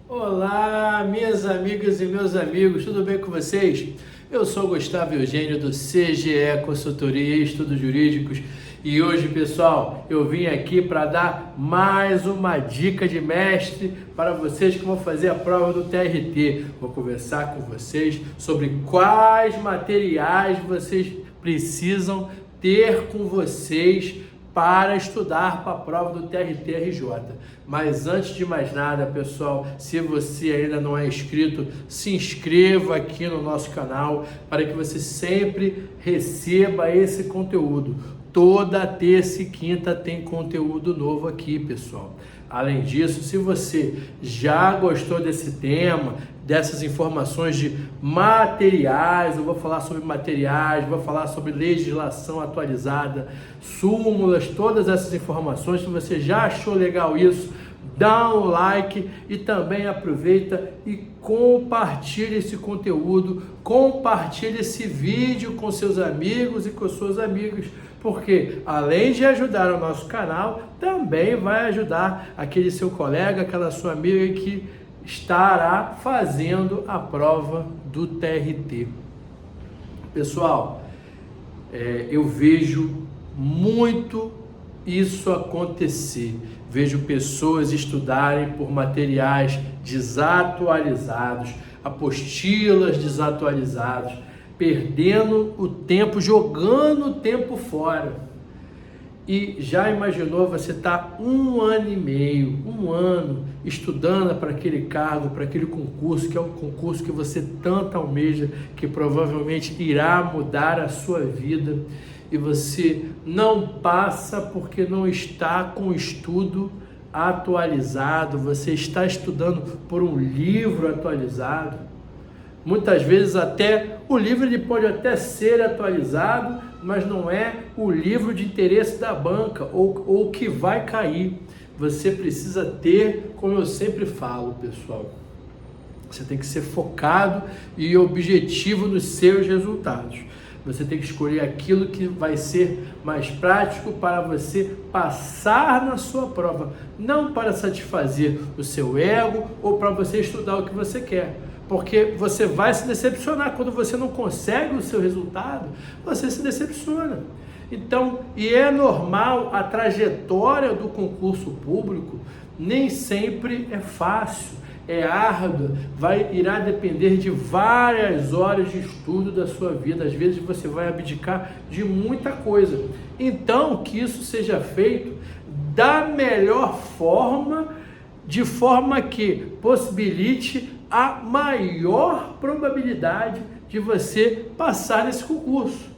Olá, minhas amigas e meus amigos, tudo bem com vocês? Eu sou Gustavo Eugênio do CGE Consultoria e Estudos Jurídicos e hoje, pessoal, eu vim aqui para dar mais uma dica de mestre para vocês que vão fazer a prova do TRT. Vou conversar com vocês sobre quais materiais vocês precisam ter com vocês para estudar para a prova do TRT-RJ. Mas antes de mais nada, pessoal, se você ainda não é inscrito, se inscreva aqui no nosso canal para que você sempre receba esse conteúdo. Toda terça e quinta tem conteúdo novo aqui, pessoal. Além disso, se você já gostou desse tema, dessas informações de materiais, eu vou falar sobre materiais, vou falar sobre legislação atualizada, súmulas, todas essas informações. Se você já achou legal isso, dá um like e também aproveita e compartilhe esse conteúdo, compartilhe esse vídeo com seus amigos e com suas amigas, porque além de ajudar o nosso canal, também vai ajudar aquele seu colega, aquela sua amiga que estará fazendo a prova do TRT. Pessoal, eu vejo muito isso acontecer. Vejo pessoas estudarem por materiais desatualizados, apostilas desatualizadas, perdendo o tempo, jogando o tempo fora. E já imaginou você estar 1 ano e meio, 1 ano, estudando para aquele cargo, para aquele concurso, que é um concurso que você tanto almeja, que provavelmente irá mudar a sua vida, e você não passa porque não está com o estudo atualizado, você está estudando por um livro atualizado. Muitas vezes até o livro ele pode até ser atualizado, mas não é o livro de interesse da banca ou que vai cair. Você precisa ter, como eu sempre falo, pessoal, você tem que ser focado e objetivo nos seus resultados. Você tem que escolher aquilo que vai ser mais prático para você passar na sua prova, não para satisfazer o seu ego ou para você estudar o que você quer. Porque você vai se decepcionar quando você não consegue o seu resultado, você se decepciona. Então, e é normal, a trajetória do concurso público nem sempre é fácil, é árdua, irá depender de várias horas de estudo da sua vida. Às vezes você vai abdicar de muita coisa. Então, que isso seja feito da melhor forma, de forma que possibilite a maior probabilidade de você passar nesse concurso.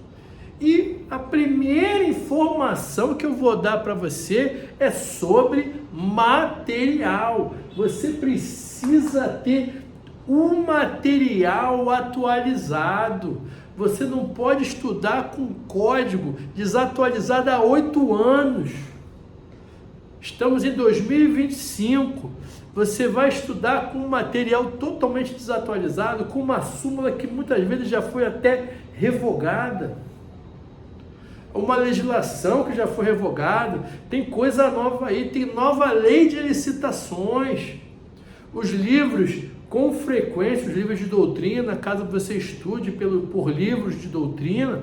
E a primeira informação que eu vou dar para você é sobre material. Você precisa ter um material atualizado. Você não pode estudar com código desatualizado há 8 anos. Estamos em 2025. Você vai estudar com um material totalmente desatualizado, com uma súmula que muitas vezes já foi até revogada. Uma legislação que já foi revogada, tem coisa nova aí, tem nova lei de licitações. Os livros, com frequência, os livros de doutrina, caso você estude por livros de doutrina,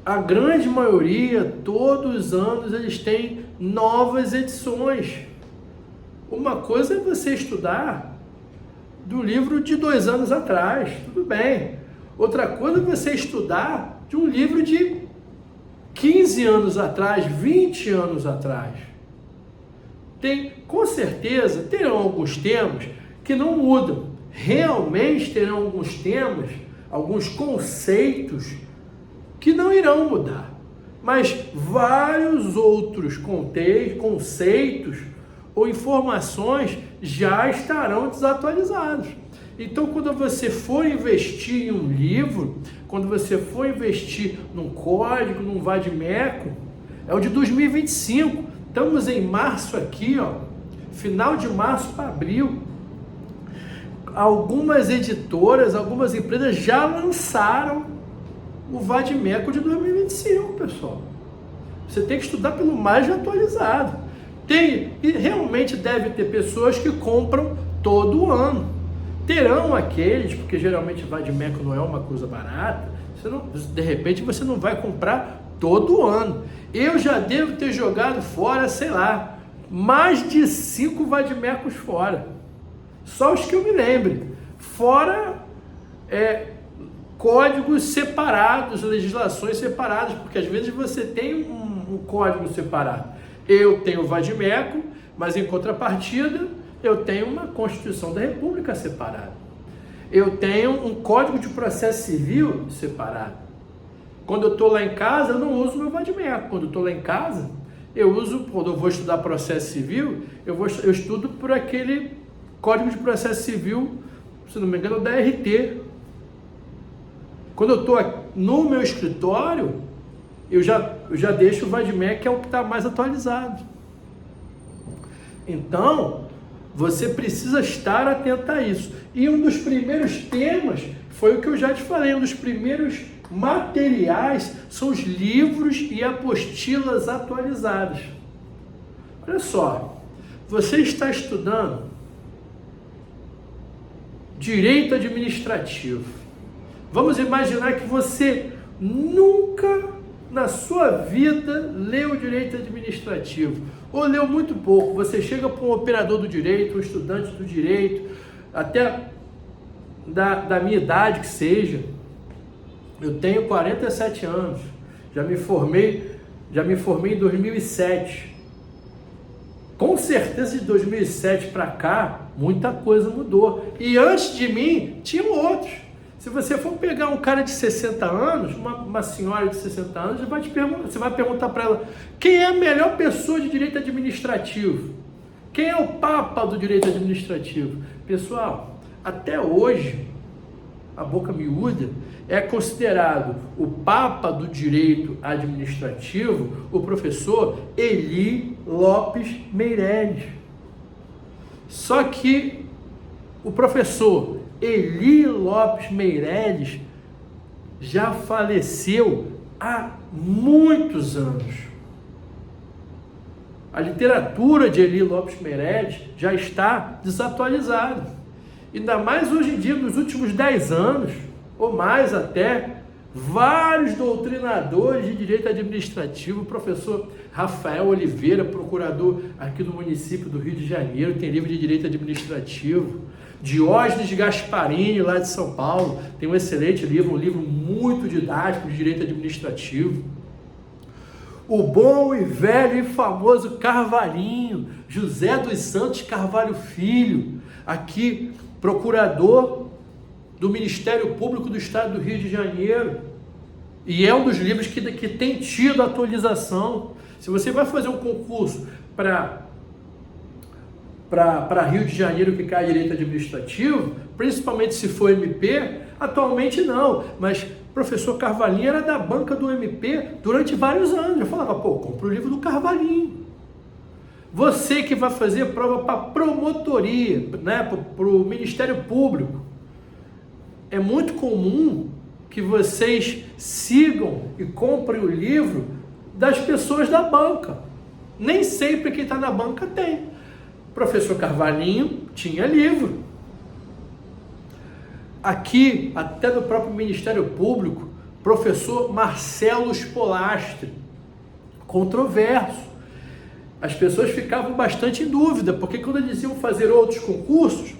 a grande maioria, todos os anos, eles têm novas edições. Uma coisa é você estudar do livro de 2 anos atrás, tudo bem. Outra coisa é você estudar de um livro de 15 anos atrás, 20 anos atrás. Com certeza, terão alguns temas que não mudam. Realmente terão alguns temas, alguns conceitos que não irão mudar. Mas vários outros conceitos ou informações já estarão desatualizados. Então, quando você for investir em um livro, quando você for investir num código, num vadimeco, é o de 2025. Estamos em março aqui, ó, final de março para abril. Algumas editoras, algumas empresas já lançaram o vadimeco de 2025, pessoal. Você tem que estudar pelo mais atualizado. E realmente deve ter pessoas que compram todo ano. Terão aqueles, porque geralmente vadimeco não é uma coisa barata, de repente você não vai comprar todo ano. Eu já devo ter jogado fora, sei lá, mais de 5 vadimecos fora. Só os que eu me lembre. Fora códigos separados, legislações separadas, porque às vezes você tem um código separado. Eu tenho o vadimeco, mas em contrapartida eu tenho uma Constituição da República separada. Eu tenho um Código de Processo Civil separado. Quando eu estou lá em casa, eu não uso meu vadimeco. Quando eu estou lá em casa, quando eu vou estudar processo civil, eu estudo por aquele Código de Processo Civil, se não me engano, da RT. Quando eu estou no meu escritório, eu já deixo o vadimeco, que é o que está mais atualizado. Então, você precisa estar atento a isso. E um dos primeiros temas foi o que eu já te falei, um dos primeiros materiais são os livros e apostilas atualizadas. Olha só, você está estudando direito administrativo. Vamos imaginar que você nunca na sua vida leu direito administrativo, ou leu muito pouco. Você chega para um operador do direito, um estudante do direito, até da minha idade que seja. Eu tenho 47 anos, já me formei em 2007. Com certeza de 2007 para cá, muita coisa mudou. E antes de mim, tinham outros. Se você for pegar um cara de 60 anos, uma senhora de 60 anos, você vai perguntar para ela, quem é a melhor pessoa de direito administrativo? Quem é o papa do direito administrativo? Pessoal, até hoje, a boca miúda, é considerado o papa do direito administrativo o professor Eli Lopes Meireles. Só que o professor Eli Lopes Meireles já faleceu há muitos anos. A literatura de Eli Lopes Meireles já está desatualizada. Ainda mais hoje em dia, nos últimos 10 anos, ou mais até, vários doutrinadores de direito administrativo, o professor Rafael Oliveira, procurador aqui do município do Rio de Janeiro, tem livro de direito administrativo. Diógenes Gasparini, lá de São Paulo, tem um excelente livro, um livro muito didático de direito administrativo. O bom e velho e famoso Carvalhinho, José dos Santos Carvalho Filho, aqui procurador do Ministério Público do Estado do Rio de Janeiro, e é um dos livros que tem tido atualização. Se você vai fazer um concurso para Rio de Janeiro que cai direito administrativo, principalmente se for MP, atualmente não, mas professor Carvalhinho era da banca do MP durante vários anos. Eu falava, compra o livro do Carvalhinho. Você que vai fazer prova para promotoria, né, para o Ministério Público, é muito comum que vocês sigam e comprem o livro das pessoas da banca. Nem sempre quem está na banca tem. O professor Carvalhinho tinha livro. Aqui, até no próprio Ministério Público, professor Marcelo Spolastri, controverso. As pessoas ficavam bastante em dúvida, porque quando eles iam fazer outros concursos,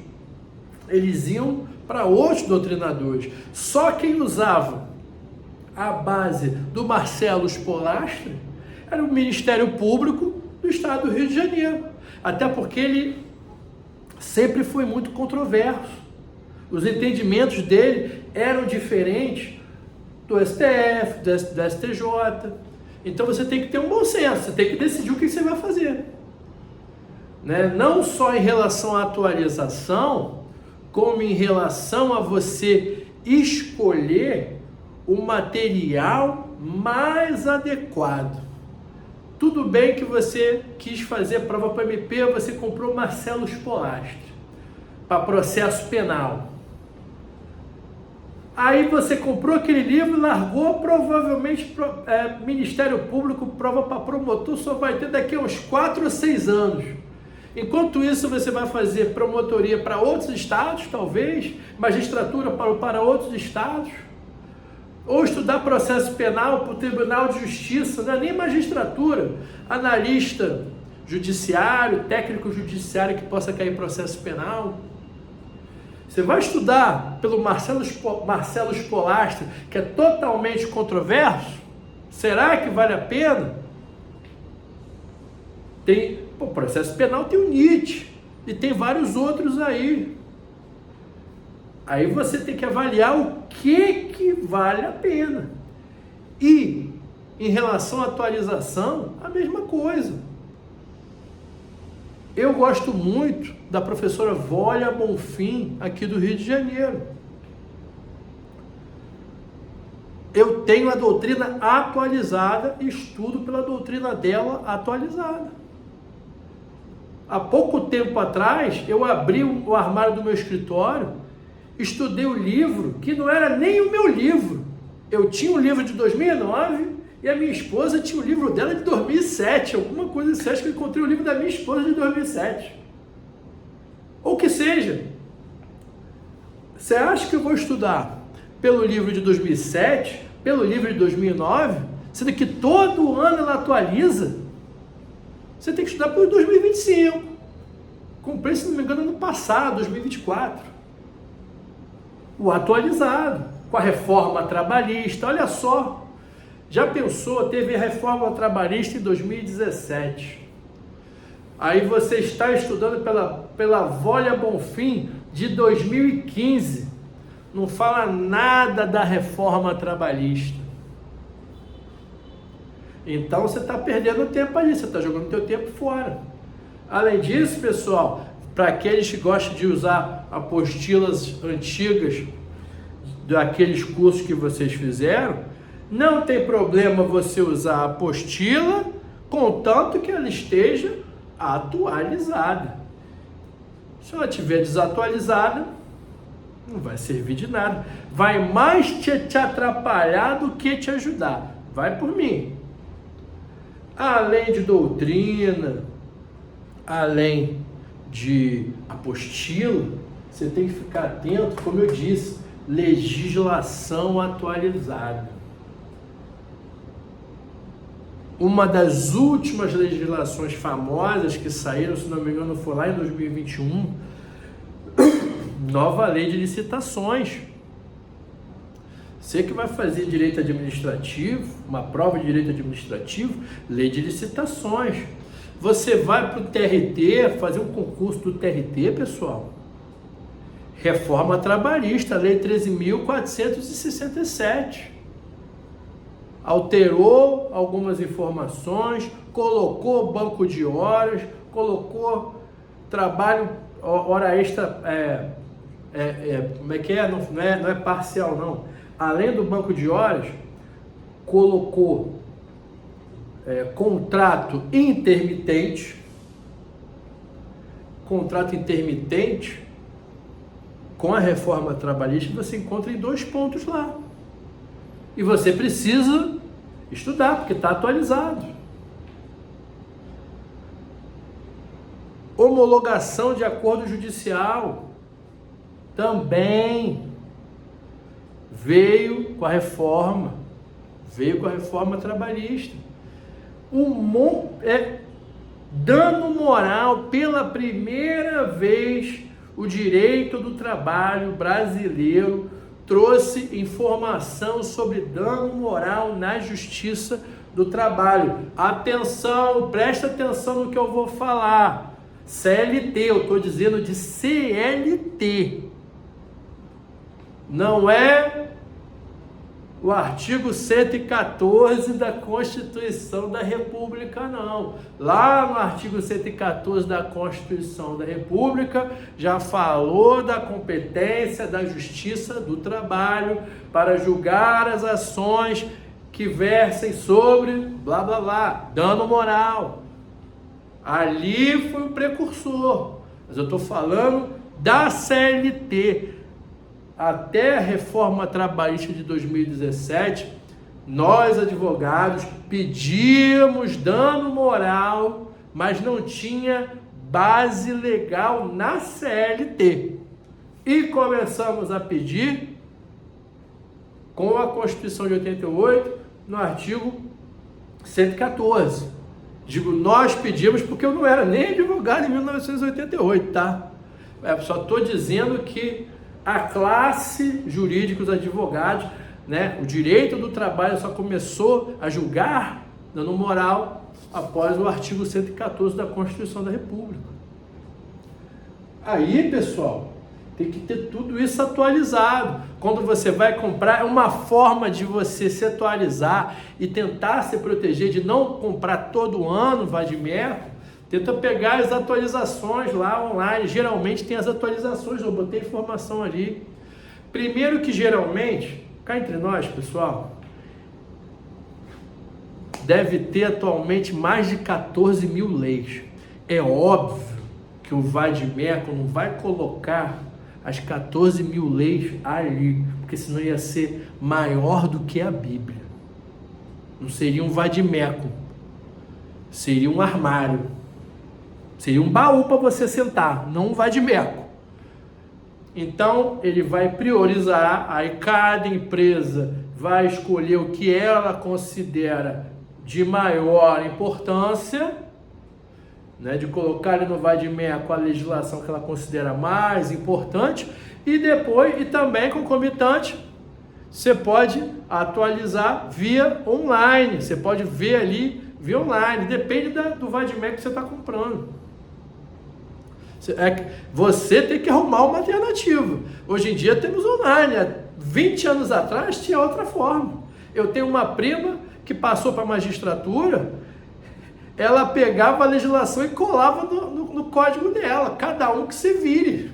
eles iam para outros doutrinadores. Só quem usava a base do Marcelo Spolastri era o Ministério Público do Estado do Rio de Janeiro. Até porque ele sempre foi muito controverso. Os entendimentos dele eram diferentes do STF, do STJ. Então você tem que ter um bom senso, você tem que decidir o que você vai fazer. Né? Não só em relação à atualização, como em relação a você escolher o material mais adequado. Tudo bem que você quis fazer prova para MP, você comprou Marcelo Spolastri para processo penal. Aí você comprou aquele livro, largou, provavelmente Ministério Público, prova para promotor, só vai ter daqui a uns 4 ou 6 anos. Enquanto isso, você vai fazer promotoria para outros estados, talvez, magistratura para outros estados, ou estudar processo penal para o Tribunal de Justiça, não é nem magistratura, analista judiciário, técnico judiciário que possa cair processo penal. Você vai estudar pelo Marcelo Spolastri, que é totalmente controverso? Será que vale a pena? O processo penal tem o Nietzsche e tem vários outros aí. Aí você tem que avaliar o que vale a pena. E em relação à atualização, a mesma coisa. Eu gosto muito da professora Vólia Bonfim, aqui do Rio de Janeiro. Eu tenho a doutrina atualizada e estudo pela doutrina dela atualizada. Há pouco tempo atrás, eu abri o armário do meu escritório, estudei o livro, que não era nem o meu livro. Eu tinha um livro de 2009 e a minha esposa tinha o livro dela de 2007, alguma coisa assim. Acho que eu encontrei o livro da minha esposa de 2007. Ou que seja, você acha que eu vou estudar pelo livro de 2007, pelo livro de 2009, sendo que todo ano ela atualiza? Você tem que estudar pelo 2025. Comprei, se não me engano, ano passado, 2024. O atualizado, com a reforma trabalhista. Olha só, já pensou, teve a reforma trabalhista em 2017. Aí você está estudando pela Vólia Bonfim de 2015. Não fala nada da reforma trabalhista. Então você está perdendo tempo ali, você está jogando teu tempo fora. Além disso, pessoal, para aqueles que gostam de usar apostilas antigas daqueles cursos que vocês fizeram, não tem problema você usar a apostila, contanto que ela esteja atualizada. Se ela estiver desatualizada, não vai servir de nada. Vai mais te atrapalhar do que te ajudar. Vai por mim. Além de doutrina, além de apostila, você tem que ficar atento, como eu disse, legislação atualizada. Uma das últimas legislações famosas que saíram, se não me engano, foi lá em 2021, nova lei de licitações. Você que vai fazer direito administrativo, uma prova de direito administrativo, lei de licitações. Você vai para o TRT, fazer um concurso do TRT, pessoal. Reforma trabalhista, lei 13.467. Alterou algumas informações, colocou banco de horas, colocou trabalho, hora extra, como é que é? Não é parcial, não. Além do banco de horas, colocou contrato intermitente. Contrato intermitente, com a reforma trabalhista, você encontra em 2 pontos lá. E você precisa estudar, porque está atualizado. Homologação de acordo judicial também veio com a reforma trabalhista. Dano moral, pela primeira vez, o direito do trabalho brasileiro trouxe informação sobre dano moral na justiça do trabalho. Atenção, presta atenção no que eu vou falar. CLT, eu estou dizendo de CLT. Não é o artigo 114 da Constituição da República, não. Lá no artigo 114 da Constituição da República, já falou da competência da Justiça do Trabalho para julgar as ações que versem sobre blá blá blá, dano moral. Ali foi o precursor. Mas eu estou falando da CLT. até a reforma trabalhista de 2017, nós advogados pedíamos dano moral, mas não tinha base legal na CLT. E começamos a pedir com a Constituição de 88, no artigo 114. Digo, nós pedimos porque eu não era nem advogado em 1988, tá? Só estou dizendo que a classe jurídica, os advogados, né, o direito do trabalho só começou a julgar dano moral após o artigo 114 da Constituição da República. Aí, pessoal, tem que ter tudo isso atualizado. Quando você vai comprar, é uma forma de você se atualizar e tentar se proteger de não comprar todo ano vadimeco. Tenta pegar as atualizações lá online. Geralmente tem as atualizações, eu botei informação ali. Primeiro que geralmente, cá entre nós, pessoal, deve ter atualmente mais de 14 mil leis. É óbvio que o vadimeco não vai colocar as 14 mil leis ali, porque senão ia ser maior do que a Bíblia. Não seria um vadimeco, seria um armário. Seria um baú para você sentar, não um vadimeco. Então, ele vai priorizar, aí cada empresa vai escolher o que ela considera de maior importância, né, de colocar ali no vadimeco a legislação que ela considera mais importante, e depois, e também concomitante, você pode atualizar via online, você pode ver ali via online, depende do vadimeco que você está comprando. Você tem que arrumar uma alternativa. Hoje em dia temos online. Há 20 anos atrás tinha outra forma. Eu tenho uma prima que passou para a magistratura, ela pegava a legislação e colava no código dela. Cada um que se vire.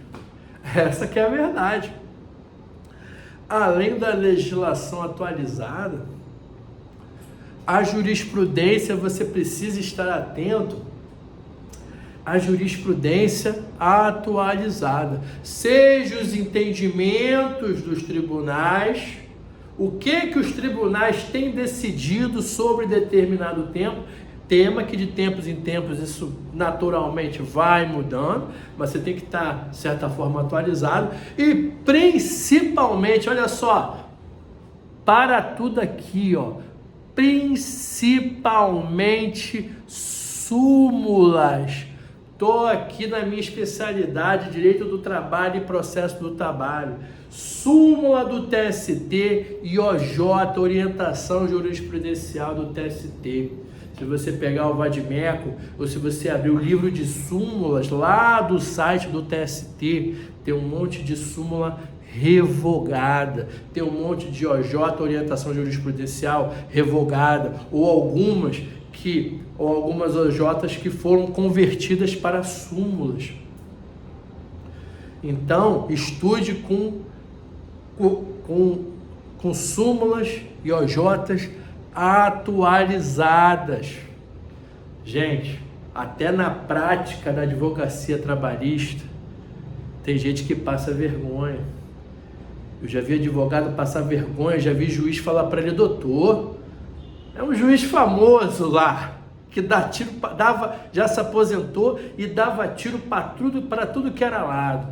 Essa que é a verdade. Além da legislação atualizada, a jurisprudência, você precisa estar atento a jurisprudência atualizada, seja os entendimentos dos tribunais, o que os tribunais têm decidido sobre determinado tema, que de tempos em tempos isso naturalmente vai mudando, mas você tem que estar, de certa forma, atualizado, e principalmente, olha só, para tudo aqui, ó, principalmente súmulas. Estou aqui na minha especialidade, Direito do Trabalho e Processo do Trabalho. Súmula do TST e OJ, Orientação Jurisprudencial do TST. Se você pegar o vadimeco, ou se você abrir o livro de súmulas lá do site do TST, tem um monte de súmula revogada, tem um monte de OJ, Orientação Jurisprudencial, revogada, ou algumas OJs que foram convertidas para súmulas. Então, estude com súmulas e OJs atualizadas. Gente, até na prática da advocacia trabalhista, tem gente que passa vergonha. Eu já vi advogado passar vergonha, já vi juiz falar para ele: doutor, é um juiz famoso lá, que dá tiro, já se aposentou e dava tiro para tudo que era lado.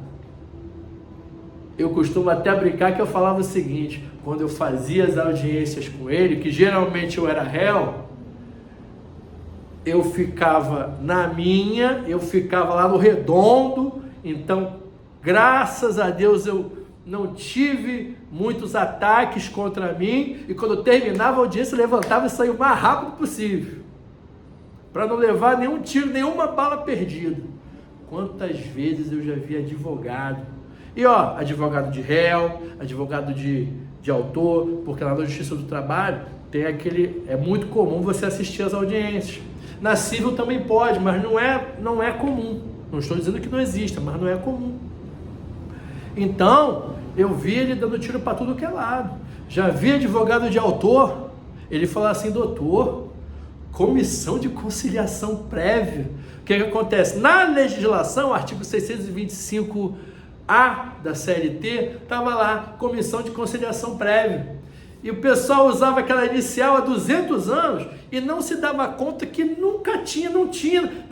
Eu costumo até brincar que eu falava o seguinte: quando eu fazia as audiências com ele, que geralmente eu era réu, eu ficava na minha, eu ficava lá no redondo, então, graças a Deus, eu não tive muitos ataques contra mim, e quando eu terminava a audiência, eu levantava e saía o mais rápido possível, para não levar nenhum tiro, nenhuma bala perdida. Quantas vezes eu já vi advogado, e ó, advogado de réu, advogado de autor, porque lá na Justiça do Trabalho tem é muito comum você assistir às audiências. Na civil também pode, mas não é comum. Não estou dizendo que não exista, mas não é comum. Então, eu vi ele dando tiro para tudo que é lado. Já vi advogado de autor, ele falar assim: doutor, comissão de conciliação prévia. O que acontece? Na legislação, artigo 625A, A da CLT, estava lá, Comissão de Conciliação Prévia. E o pessoal usava aquela inicial há 200 anos e não se dava conta que nunca tinha,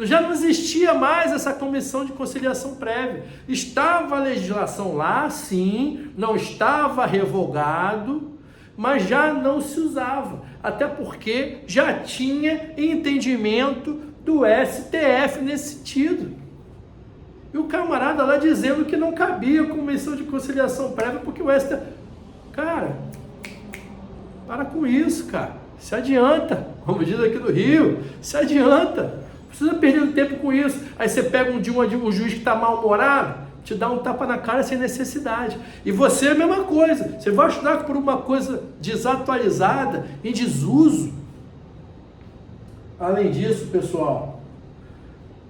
já não existia mais essa Comissão de Conciliação Prévia. Estava a legislação lá, sim, não estava revogado, mas já não se usava, até porque já tinha entendimento do STF nesse sentido. E o camarada lá dizendo que não cabia Comissão de Conciliação Prévia porque o STF... Cara, para com isso, cara. Se adianta, como diz aqui no Rio, se adianta. Não precisa perder tempo com isso. Aí você pega um juiz que está mal-humorado, te dá um tapa na cara sem necessidade. E você é a mesma coisa. Você vai estudar por uma coisa desatualizada, em desuso. Além disso, pessoal,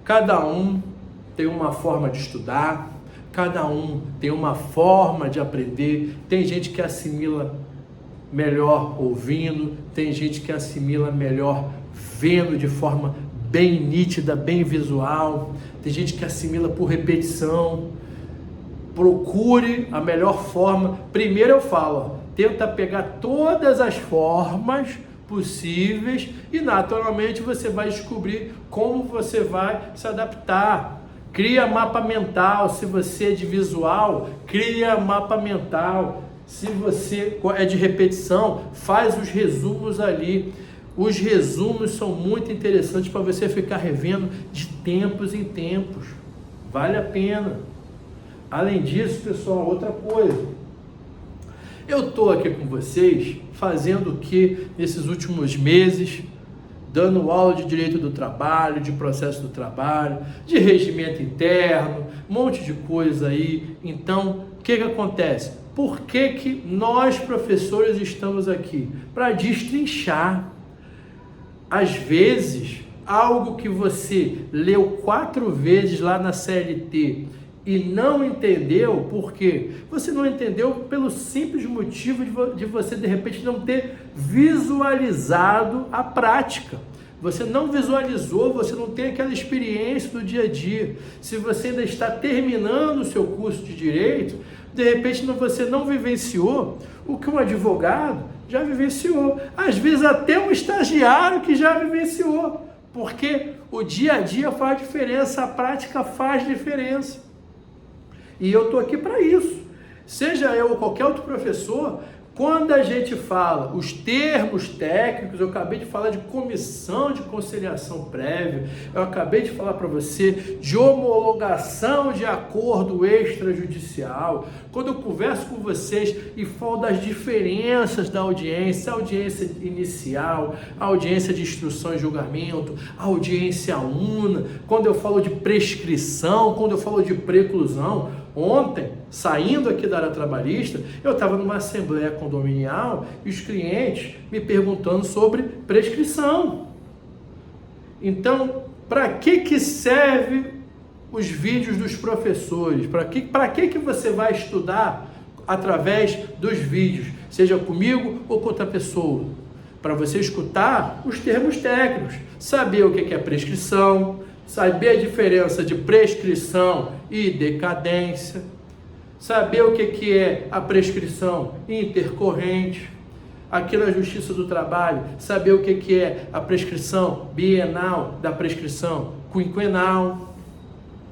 cada um tem uma forma de estudar, cada um tem uma forma de aprender. Tem gente que assimila melhor ouvindo, tem gente que assimila melhor vendo de forma bem nítida, bem visual, tem gente que assimila por repetição. Procure a melhor forma. Primeiro eu falo, tenta pegar todas as formas possíveis e naturalmente você vai descobrir como você vai se adaptar. Cria mapa mental. Se você é de visual, cria mapa mental. Se você é de repetição, faz os resumos ali. Os resumos são muito interessantes para você ficar revendo de tempos em tempos. Vale a pena. Além disso, pessoal, outra coisa. Eu estou aqui com vocês fazendo o que nesses últimos meses? Dando aula de direito do trabalho, de processo do trabalho, de regimento interno, um monte de coisa aí. Então, o que acontece? Por que nós, professores, estamos aqui? Para destrinchar. Às vezes, algo que você leu 4 vezes lá na CLT e não entendeu, por quê? Você não entendeu pelo simples motivo de você, de repente, não ter visualizado a prática. Você não visualizou, você não tem aquela experiência do dia a dia. Se você ainda está terminando o seu curso de Direito, de repente você não vivenciou o que um advogado já vivenciou. Às vezes até um estagiário que já vivenciou. Porque o dia a dia faz diferença, a prática faz diferença. E eu estou aqui para isso. Seja eu ou qualquer outro professor, quando a gente fala os termos técnicos, eu acabei de falar de comissão de conciliação prévia, eu acabei de falar para você de homologação de acordo extrajudicial, quando eu converso com vocês e falo das diferenças da audiência, a audiência inicial, a audiência de instrução e julgamento, a audiência una, quando eu falo de prescrição, quando eu falo de preclusão. Ontem, saindo aqui da área trabalhista, eu estava numa assembleia condominial e os clientes me perguntando sobre prescrição. Então, para que serve os vídeos dos professores? Para que você vai estudar através dos vídeos, seja comigo ou com outra pessoa? Para você escutar os termos técnicos, saber o que é prescrição, saber a diferença de prescrição e decadência, saber o que é a prescrição intercorrente, aqui na Justiça do Trabalho, saber o que é a prescrição bienal da prescrição quinquenal,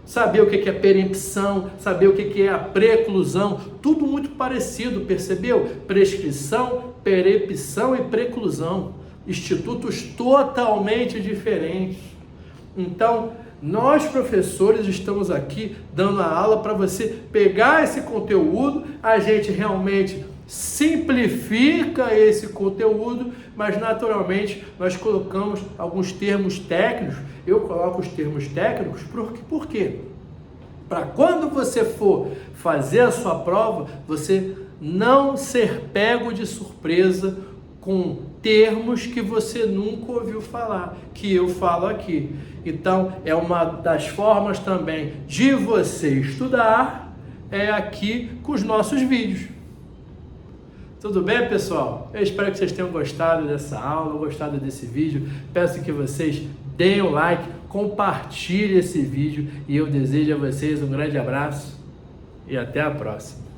saber o que é perempção, saber o que é a preclusão, tudo muito parecido, percebeu? Prescrição, perempção e preclusão, institutos totalmente diferentes. Então, nós professores estamos aqui dando a aula para você pegar esse conteúdo, a gente realmente simplifica esse conteúdo, mas naturalmente nós colocamos alguns termos técnicos. Eu coloco os termos técnicos por quê? Para quando você for fazer a sua prova, você não ser pego de surpresa com termos que você nunca ouviu falar, que eu falo aqui. Então, é uma das formas também de você estudar, é aqui com os nossos vídeos. Tudo bem, pessoal? Eu espero que vocês tenham gostado dessa aula, gostado desse vídeo. Peço que vocês deem o like, compartilhem esse vídeo e eu desejo a vocês um grande abraço e até a próxima.